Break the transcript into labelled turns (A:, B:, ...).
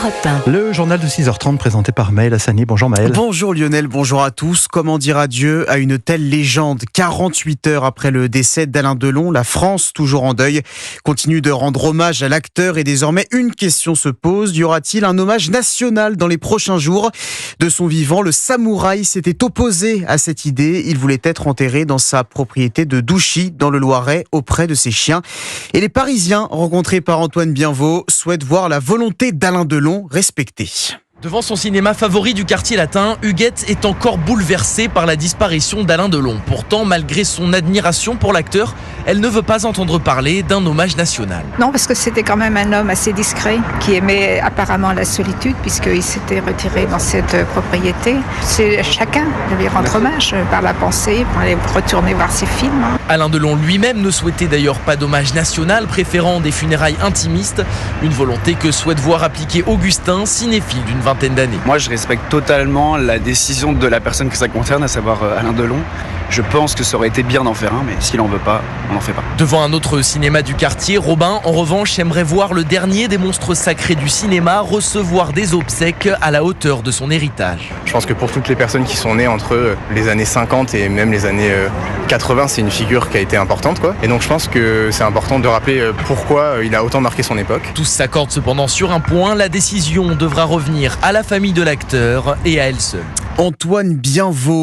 A: Europe 1.
B: Le journal de 6h30 présenté par Maël Hassani. Bonjour Maël.
C: Bonjour Lionel, bonjour à tous. Comment dire adieu à une telle légende ? 48 heures après le décès d'Alain Delon, la France, toujours en deuil, continue de rendre hommage à l'acteur et désormais une question se pose. Y aura-t-il un hommage national dans les prochains jours ? De son vivant, le samouraï s'était opposé à cette idée. Il voulait être enterré dans sa propriété de Douchy, dans le Loiret, auprès de ses chiens. Et les Parisiens, rencontrés par Antoine Bienvaux, souhaitent voir la volonté d'Alain Delon respectée.
D: Devant son cinéma favori du quartier latin, Huguette est encore bouleversée par la disparition d'Alain Delon. Pourtant, malgré son admiration pour l'acteur, elle ne veut pas entendre parler d'un hommage national.
E: Non, parce que c'était quand même un homme assez discret, qui aimait apparemment la solitude, puisqu'il s'était retiré dans cette propriété. C'est à chacun de lui rendre hommage par la pensée, pour aller retourner voir ses films.
D: Alain Delon lui-même ne souhaitait d'ailleurs pas d'hommage national, préférant des funérailles intimistes. Une volonté que souhaite voir appliquer Augustin, cinéphile d'une vingtaine d'années.
F: Moi, je respecte totalement la décision de la personne que ça concerne, à savoir Alain Delon. Je pense que ça aurait été bien d'en faire un, mais s'il n'en veut pas, on n'en fait pas.
D: Devant un autre cinéma du quartier, Robin, en revanche, aimerait voir le dernier des monstres sacrés du cinéma recevoir des obsèques à la hauteur de son héritage.
G: Je pense que pour toutes les personnes qui sont nées entre les années 50 et même les années 80, c'est une figure qui a été importante, quoi. Et donc je pense que c'est important de rappeler pourquoi il a autant marqué son époque.
D: Tous s'accordent cependant sur un point, la décision devra revenir à la famille de l'acteur et à elle seule.
C: Antoine Bienvaux.